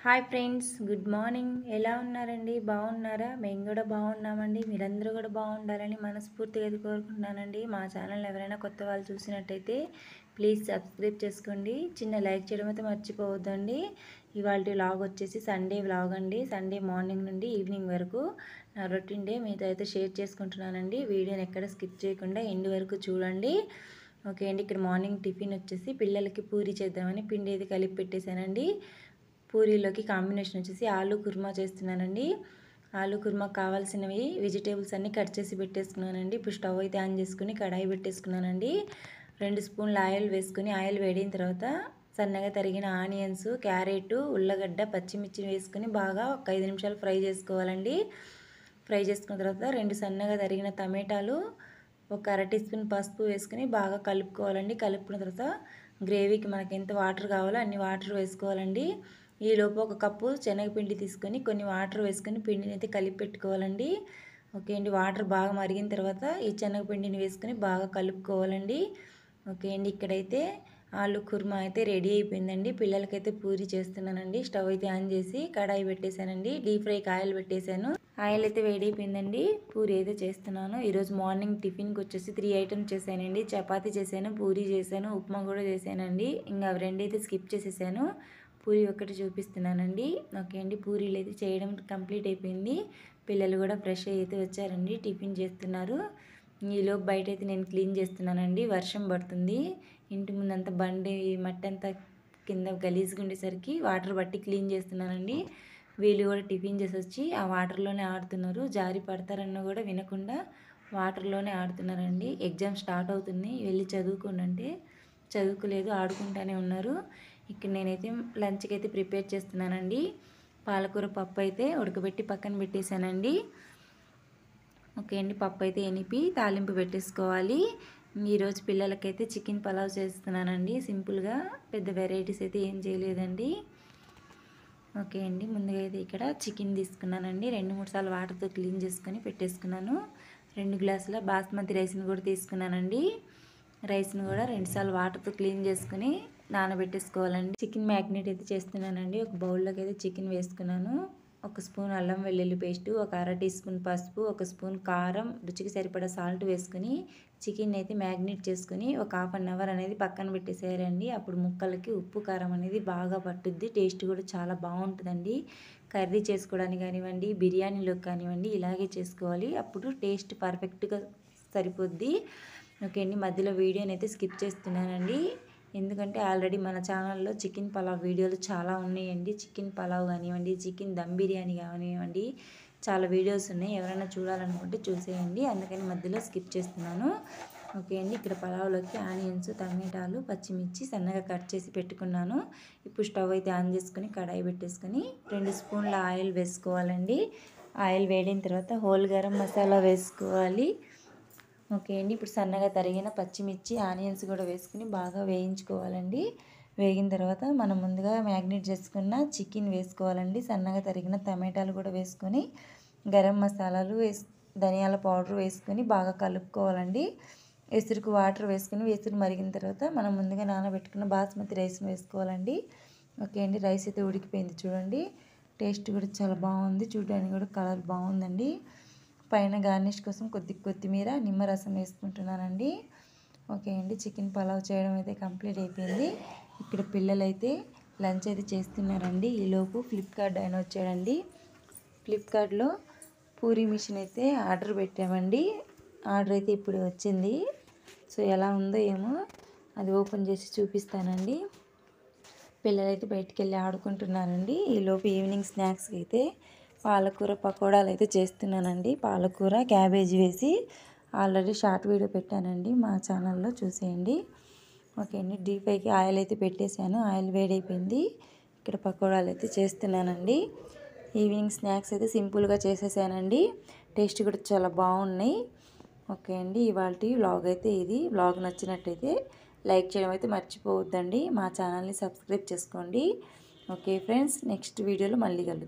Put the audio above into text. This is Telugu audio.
Hi friends, good morning. ఎలా ఉన్నారండి? బాగున్నారా? మేము కూడా బాగున్నామండి. మీరందరూ కూడా బాగుండాలని మనస్ఫూర్తిగా కోరుకుంటున్నానండి. మా ఛానల్ ఎవరైనా కొత్త వాళ్ళు చూసినట్టయితే ప్లీజ్ సబ్స్క్రైబ్ చేసుకోండి. చిన్న లైక్ చేయడం అయితే మర్చిపోవద్దండి. ఇవాళ వ్లాగ్ వచ్చేసి సండే వ్లాగ్ అండి. సండే మార్నింగ్ నుండి ఈవినింగ్ వరకు నా రొటీన్ డే మీతో అయితే షేర్ చేసుకుంటున్నానండి. వీడియోని ఎక్కడ స్కిప్ చేయకుండా ఎండ్ వరకు చూడండి. ఓకే అండి. ఇక్కడ మార్నింగ్ టిఫిన్ వచ్చేసి పిల్లలకి పూరి చేద్దామని పిండి అయితే కలిపి పెట్టేశానండి. పూరీలోకి కాంబినేషన్ వచ్చేసి ఆలు కుర్మా చేస్తున్నానండి. ఆలు కుర్మా కావాల్సినవి వెజిటేబుల్స్ అన్నీ కట్ చేసి పెట్టేసుకున్నానండి. ఇప్పుడు స్టవ్ అయితే ఆన్ చేసుకుని కడాయి పెట్టేసుకున్నానండి. 2 స్పూన్ల ఆయిల్ వేసుకుని ఆయిల్ వేడిన తర్వాత సన్నగా తరిగిన ఆనియన్స్, క్యారెట్, ఉల్లగడ్డ, పచ్చిమిర్చి వేసుకుని బాగా ఒక 5 నిమిషాలు ఫ్రై చేసుకోవాలండి. ఫ్రై చేసుకున్న తర్వాత 2 సన్నగా తరిగిన టమాటాలు, ఒక అర టీ స్పూన్ పసుపు వేసుకుని బాగా కలుపుకోవాలండి. కలుపుకున్న తర్వాత గ్రేవీకి మనకి ఎంత వాటర్ కావాలో అన్ని వాటర్ వేసుకోవాలండి. ఈలోపు ఒక కప్పు శనగపిండి తీసుకొని కొన్ని వాటర్ వేసుకొని పిండిని అయితే కలిపి పెట్టుకోవాలండి. ఓకే అండి. వాటర్ బాగా మరిగిన తర్వాత ఈ శనగపిండిని వేసుకొని బాగా కలుపుకోవాలండి. ఓకే అండి. ఇక్కడైతే ఆలు కుర్మా అయితే రెడీ అయిపోయిందండి. పిల్లలకైతే పూరి చేస్తున్నానండి. స్టవ్ అయితే ఆన్ చేసి కడాయి పెట్టేశానండి. డీప్ ఫ్రైకి ఆయిల్ పెట్టేశాను. ఆయిల్ అయితే వేడి అయిపోయిందండి. పూరి అయితే చేస్తున్నాను. ఈరోజు మార్నింగ్ టిఫిన్కి వచ్చేసి 3 ఐటమ్స్ చేశానండి. చపాతీ చేశాను, పూరి చేశాను, ఉప్మా కూడా చేశానండి. ఇంకా అవి రెండు అయితే స్కిప్ చేసేసాను. పూరి ఒకటి చూపిస్తున్నానండి. ఓకే అండి. పూరీలు అయితే చేయడం కంప్లీట్ అయిపోయింది. పిల్లలు కూడా ఫ్రెష్ అయితే వచ్చారండి. టిఫిన్ చేస్తున్నారు. ఈలోపు బయట అయితే నేను క్లీన్ చేస్తున్నానండి. వర్షం పడుతుంది. ఇంటి ముందంతా బండి మట్టి అంతా కింద గలీజ్గా ఉండేసరికి వాటర్ బట్టి క్లీన్ చేస్తున్నానండి. వీళ్ళు కూడా టిఫిన్ చేసి వచ్చి ఆ వాటర్లోనే ఆడుతున్నారు. జారి పడతారన్నా కూడా వినకుండా వాటర్లోనే ఆడుతున్నారండి. ఎగ్జామ్ స్టార్ట్ అవుతుంది, వెళ్ళి చదువుకోండి అంటే చదువుకోలేదు, ఆడుకుంటూనే ఉన్నారు. ఇక్కడ నేనైతే లంచ్కి అయితే ప్రిపేర్ చేస్తున్నానండి. పాలకూర పప్పు అయితే ఉడకబెట్టి పక్కన పెట్టేశానండి. ఓకే అండి. పప్పు అయితే ఎనిపి తాలింపు పెట్టేసుకోవాలి. ఈరోజు పిల్లలకైతే చికెన్ పలావ్ చేస్తున్నానండి. సింపుల్గా, పెద్ద వెరైటీస్ అయితే ఏం చేయలేదండి. ఓకే అండి. ముందుగా అయితే ఇక్కడ చికెన్ తీసుకున్నానండి. 2-3 సార్లు వాటర్తో క్లీన్ చేసుకొని పెట్టేసుకున్నాను. 2 గ్లాసుల బాస్మతి రైస్ని కూడా తీసుకున్నానండి. రైస్ని కూడా 2 సార్లు వాటర్తో క్లీన్ చేసుకుని నానబెట్టేసుకోవాలండి. చికెన్ మ్యాగ్నేట్ అయితే చేస్తున్నానండి. ఒక బౌల్లోకి అయితే చికెన్ వేసుకున్నాను. 1 స్పూన్ అల్లం వెల్లుల్లి పేస్టు, ఒక అర టీ స్పూన్ పసుపు, 1 స్పూన్ కారం, రుచికి సరిపడా సాల్ట్ వేసుకుని చికెన్ అయితే మ్యాగ్నేట్ చేసుకుని ఒక ½ అన్ అవర్ అనేది పక్కన పెట్టేసేయాలండి. అప్పుడు ముక్కలకి ఉప్పు కారం అనేది బాగా పట్టుద్ది. టేస్ట్ కూడా చాలా బాగుంటుందండి. కర్రీ చేసుకోవడానికి కానివ్వండి, బిర్యానీలోకి కానివ్వండి, ఇలాగే చేసుకోవాలి. అప్పుడు టేస్ట్ పర్ఫెక్ట్గా సరిపోద్ది. ఓకే అండి. మధ్యలో వీడియోని అయితే స్కిప్ చేస్తున్నానండి. ఎందుకంటే ఆల్రెడీ మన ఛానల్లో చికెన్ పలావ్ వీడియోలు చాలా ఉన్నాయండి. చికెన్ పలావ్ కానివ్వండి, చికెన్ దమ్ బిర్యానీ కానివ్వండి, చాలా వీడియోస్ ఉన్నాయి. ఎవరైనా చూడాలనుకుంటే చూసేయండి. అందుకని మధ్యలో స్కిప్ చేస్తున్నాను. ఓకే అండి. ఇక్కడ పలావ్లోకి ఆనియన్స్, టమాటాలు, పచ్చిమిర్చి సన్నగా కట్ చేసి పెట్టుకున్నాను. ఇప్పుడు స్టవ్ అయితే ఆన్ చేసుకుని కడాయి పెట్టేసుకొని 2 స్పూన్ల ఆయిల్ వేసుకోవాలండి. ఆయిల్ వేడిన తర్వాత హోల్ గరం మసాలా వేసుకోవాలి. ఓకే అండి. ఇప్పుడు సన్నగా తరిగిన పచ్చిమిర్చి, ఆనియన్స్ కూడా వేసుకుని బాగా వేయించుకోవాలండి. వేగిన తర్వాత మనం ముందుగా మ్యాగ్నేట్ చేసుకున్న చికెన్ వేసుకోవాలండి. సన్నగా తరిగిన టమాటాలు కూడా వేసుకొని గరం మసాలాలు ధనియాల పౌడర్ వేసుకొని బాగా కలుపుకోవాలండి. ఎసురుకు వాటర్ వేసుకుని ఎసురు మరిగిన తర్వాత మనం ముందుగా నానబెట్టుకున్న బాస్మతి రైస్ వేసుకోవాలండి. ఓకే అండి. రైస్ అయితే ఉడికిపోయింది చూడండి. టేస్ట్ కూడా చాలా బాగుంది. చూడడానికి కూడా కలర్ బాగుందండి. పైన గార్నిష్ కోసం కొత్తిమీర, నిమ్మరసం వేసుకుంటున్నానండి. ఓకే అండి. చికెన్ పలావ్ చేయడం అయితే కంప్లీట్ అయిపోయింది. ఇక్కడ పిల్లలైతే లంచ్ అయితే చేస్తున్నారండి. ఈలోపు ఫ్లిప్కార్ట్ ఆయన వచ్చాడండి. ఫ్లిప్కార్ట్లో పూరీ మిషన్ అయితే ఆర్డర్ పెట్టామండి. ఆర్డర్ అయితే ఇప్పుడు వచ్చింది. సో ఎలా ఉందో ఏమో అది ఓపెన్ చేసి చూపిస్తానండి. పిల్లలైతే బయటికి వెళ్ళి ఆడుకుంటున్నారండి. ఈలోపు ఈవినింగ్ స్నాక్స్కి అయితే పాలకూర పకోడాలు అయితే చేస్తున్నానండి. పాలకూర, క్యాబేజీ వేసి ఆల్రెడీ షార్ట్ వీడియో పెట్టానండి, మా ఛానల్లో చూసేయండి. ఓకే అండి. డీప్ ఫ్రైకి ఆయిల్ అయితే పెట్టేశాను. ఆయిల్ వేడైపోయింది. ఇక్కడ పకోడాలు అయితే చేస్తున్నానండి. ఈవినింగ్ స్నాక్స్ అయితే సింపుల్గా చేసేసానండి. టేస్ట్ కూడా చాలా బాగున్నాయి. ఓకే అండి. ఇవాళ వ్లాగ్ అయితే ఇది. వ్లాగ్ నచ్చినట్టయితే లైక్ చేయడం అయితే మర్చిపోవద్దండి. మా ఛానల్ని సబ్స్క్రైబ్ చేసుకోండి. ఓకే ఫ్రెండ్స్, నెక్స్ట్ వీడియోలో మళ్ళీ కలుద్దాం.